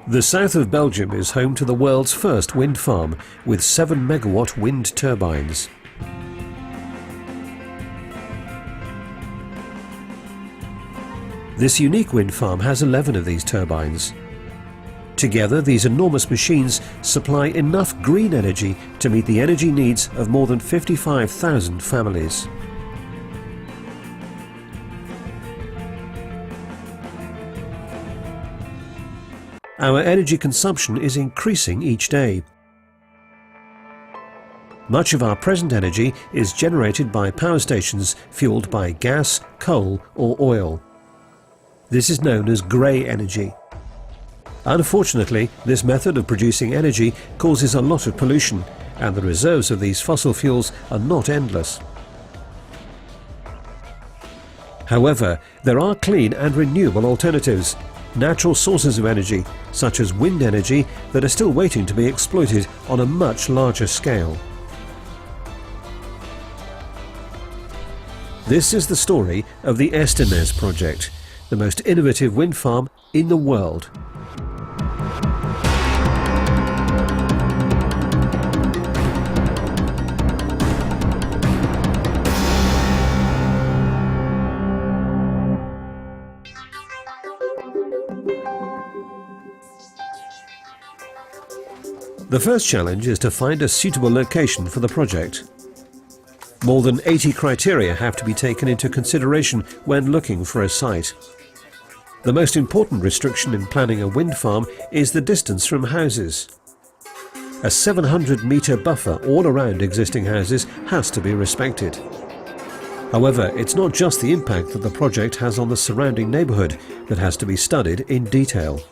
The south of Belgium is home to the world's first wind farm with 7 megawatt wind turbines. This unique wind farm has 11 of these turbines. Together, these enormous machines supply enough green energy to meet the energy needs of more than 55,000 families. Our energy consumption is increasing each day. Much of our present energy is generated by power stations fueled by gas, coal or oil. This is known as grey energy. Unfortunately, this method of producing energy causes a lot of pollution, and the reserves of these fossil fuels are not endless. However, there are clean and renewable alternatives, natural sources of energy, such as wind energy, that are still waiting to be exploited on a much larger scale. This is the story of the Estinnes project, the most innovative wind farm in the world. The first challenge is to find a suitable location for the project. More than 80 criteria have to be taken into consideration when looking for a site. The most important restriction in planning a wind farm is the distance from houses. A 700-metre buffer all around existing houses has to be respected. However, it's not just the impact that the project has on the surrounding neighbourhood that has to be studied in detail.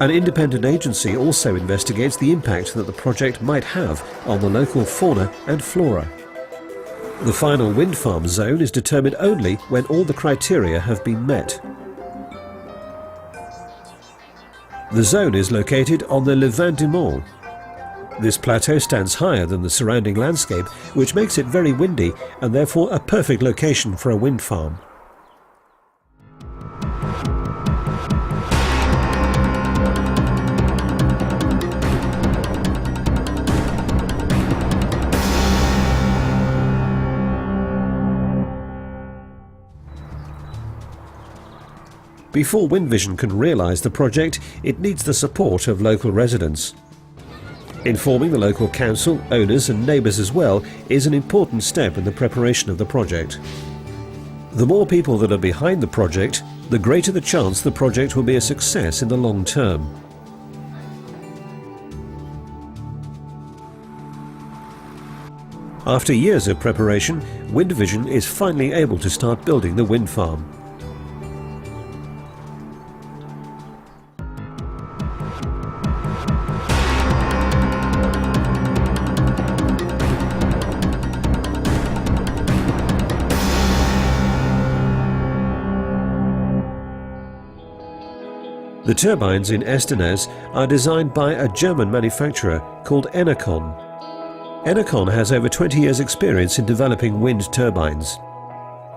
An independent agency also investigates the impact that the project might have on the local fauna and flora. The final wind farm zone is determined only when all the criteria have been met. The zone is located on the Levant du Mont. This plateau stands higher than the surrounding landscape, which makes it very windy and therefore a perfect location for a wind farm. Before WindVision can realise the project, it needs the support of local residents. Informing the local council, owners and neighbours as well is an important step in the preparation of the project. The more people that are behind the project, the greater the chance the project will be a success in the long term. After years of preparation, WindVision is finally able to start building the wind farm. The turbines in Estinnes are designed by a German manufacturer called ENG. ENG has over 20 years' experience in developing wind turbines.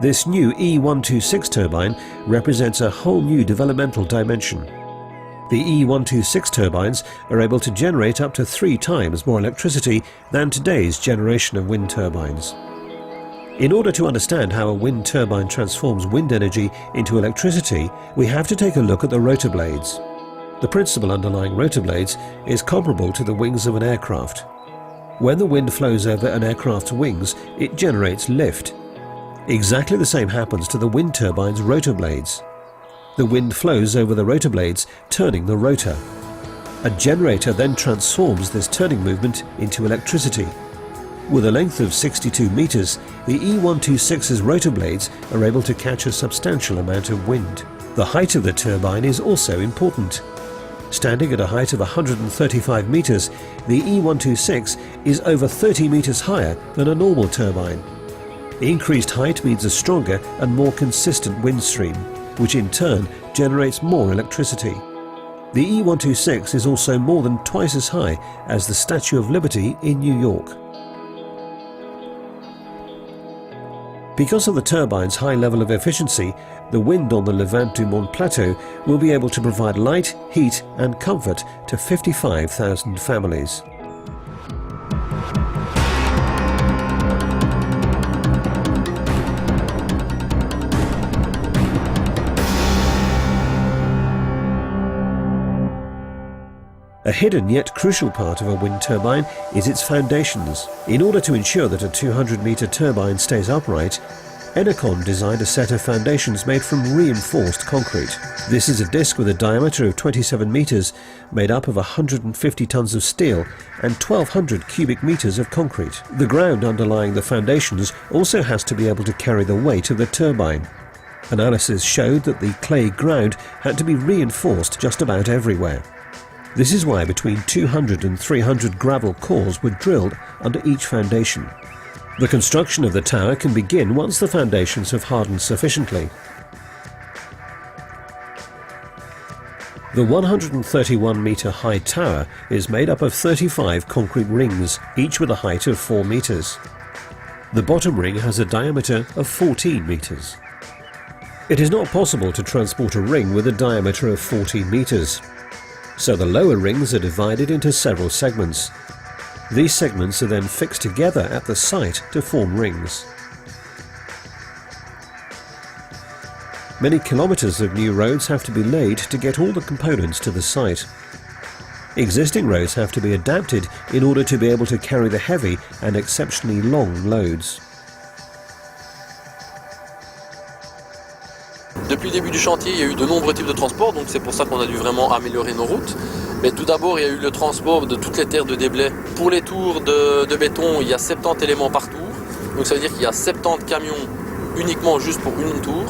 This new E126 turbine represents a whole new developmental dimension. The E126 turbines are able to generate up to 3 times more electricity than today's generation of wind turbines. In order to understand how a wind turbine transforms wind energy into electricity, we have to take a look at the rotor blades. The principle underlying rotor blades is comparable to the wings of an aircraft. When the wind flows over an aircraft's wings, it generates lift. Exactly the same happens to the wind turbine's rotor blades. The wind flows over the rotor blades, turning the rotor. A generator then transforms this turning movement into electricity. With a length of 62 meters, the E126's rotor blades are able to catch a substantial amount of wind. The height of the turbine is also important. Standing at a height of 135 meters, the E126 is over 30 meters higher than a normal turbine. Increased height means a stronger and more consistent wind stream, which in turn generates more electricity. The E126 is also more than twice as high as the Statue of Liberty in New York. Because of the turbine's high level of efficiency, the wind on the Levant du Mont Plateau will be able to provide light, heat and comfort to 55,000 families. A hidden yet crucial part of a wind turbine is its foundations. In order to ensure that a 200-metre turbine stays upright, Enercon designed a set of foundations made from reinforced concrete. This is a disc with a diameter of 27 metres, made up of 150 tonnes of steel and 1,200 cubic metres of concrete. The ground underlying the foundations also has to be able to carry the weight of the turbine. Analysis showed that the clay ground had to be reinforced just about everywhere. This is why between 200 and 300 gravel cores were drilled under each foundation. The construction of the tower can begin once the foundations have hardened sufficiently. The 131-metre high tower is made up of 35 concrete rings, each with a height of 4 metres. The bottom ring has a diameter of 14 metres. It is not possible to transport a ring with a diameter of 14 metres. So the lower rings are divided into several segments. These segments are then fixed together at the site to form rings. Many kilometres of new roads have to be laid to get all the components to the site. Existing roads have to be adapted in order to be able to carry the heavy and exceptionally long loads. Depuis le début du chantier, il y a eu de nombreux types de transports, donc c'est pour ça qu'on a dû vraiment améliorer nos routes. Mais tout d'abord, il y a eu le transport de toutes les terres de déblai. Pour les tours de béton, il y a 70 éléments par tour. Donc ça veut dire qu'il y a 70 camions uniquement juste pour une tour.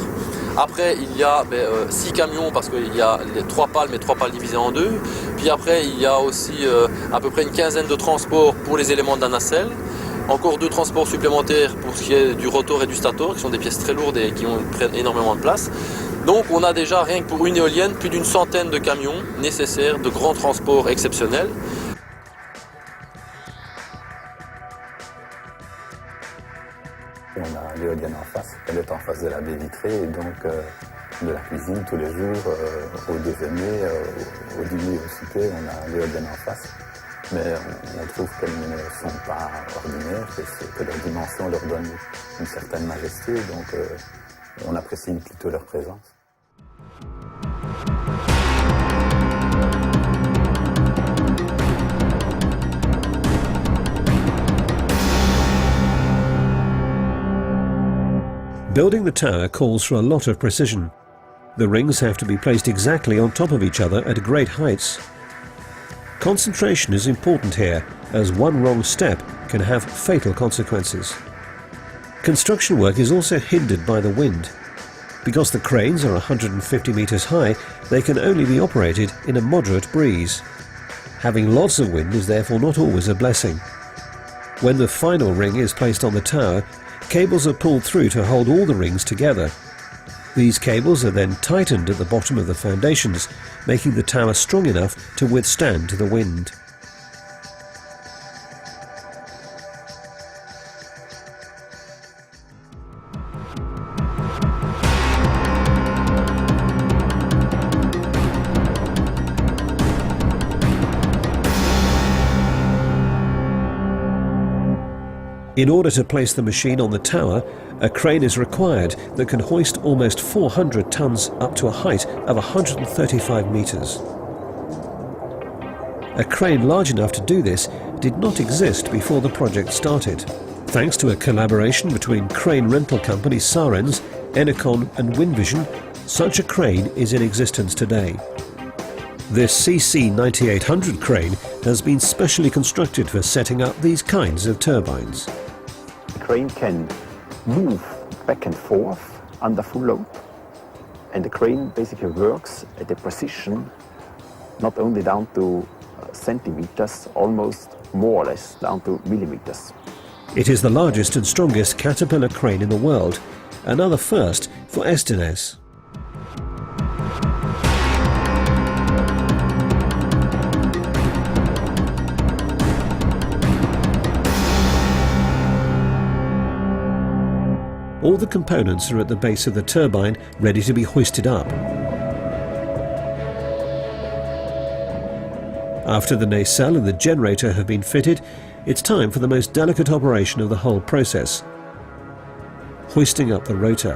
Après, il y a 6 camions parce qu'il y a les 3 pales, mais 3 pales divisées en deux. Puis après, il y a aussi à peu près une quinzaine de transports pour les éléments de la nacelle. Encore 2 transports supplémentaires pour ce qui est du rotor et du stator, qui sont des pièces très lourdes et qui prennent énormément de place. Donc on a déjà, rien que pour une éolienne, plus d'une centaine de camions nécessaires, de grands transports exceptionnels. On a l'éolienne en face, elle est en face de la baie vitrée et donc de la cuisine tous les jours, au déjeuner, au dîner, au souper, on a l'éolienne en face. Mais on trouve qu'elles ne sont pas ordinaires, que leur dimension leur donne une certaine majesté, donc on apprécie plutôt leur présence. Building the tower calls for a lot of precision. The rings have to be placed exactly on top of each other at great heights. Concentration is important here, as one wrong step can have fatal consequences. Construction work is also hindered by the wind. Because the cranes are 150 metres high, they can only be operated in a moderate breeze. Having lots of wind is therefore not always a blessing. When the final ring is placed on the tower, cables are pulled through to hold all the rings together. These cables are then tightened at the bottom of the foundations, making the tower strong enough to withstand the wind. In order to place the machine on the tower, a crane is required that can hoist almost 400 tons up to a height of 135 metres. A crane large enough to do this did not exist before the project started. Thanks to a collaboration between crane rental company Sarens, Enercon and WindVision, such a crane is in existence today. This CC 9800 crane has been specially constructed for setting up these kinds of turbines. The crane can move back and forth under full load, and the crane basically works at a precision not only down to centimeters, almost more or less down to millimeters. It is the largest and strongest caterpillar crane in the world, another first for Estinnes. All the components are at the base of the turbine, ready to be hoisted up. After the nacelle and the generator have been fitted, it's time for the most delicate operation of the whole process: hoisting up the rotor.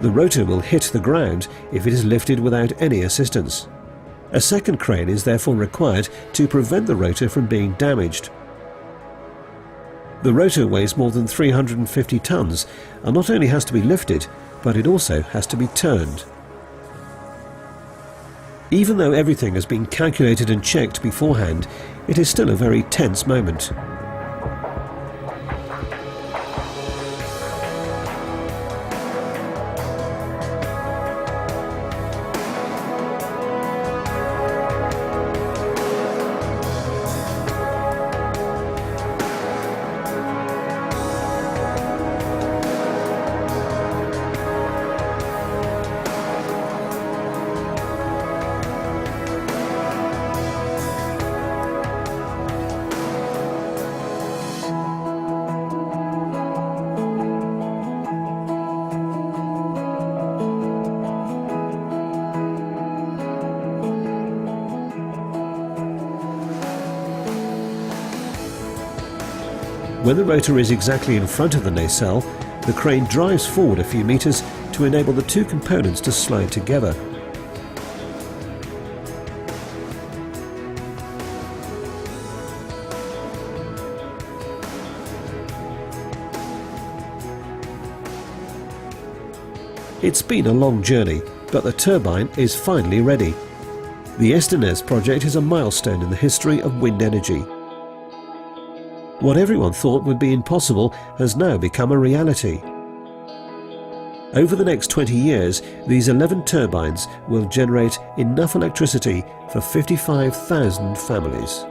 The rotor will hit the ground if it is lifted without any assistance. A second crane is therefore required to prevent the rotor from being damaged. The rotor weighs more than 350 tons and not only has to be lifted, but it also has to be turned. Even though everything has been calculated and checked beforehand, it is still a very tense moment. When the rotor is exactly in front of the nacelle, the crane drives forward a few meters to enable the two components to slide together. It's been a long journey, but the turbine is finally ready. The Estinnes project is a milestone in the history of wind energy. What everyone thought would be impossible has now become a reality. Over the next 20 years, these 11 turbines will generate enough electricity for 55,000 families.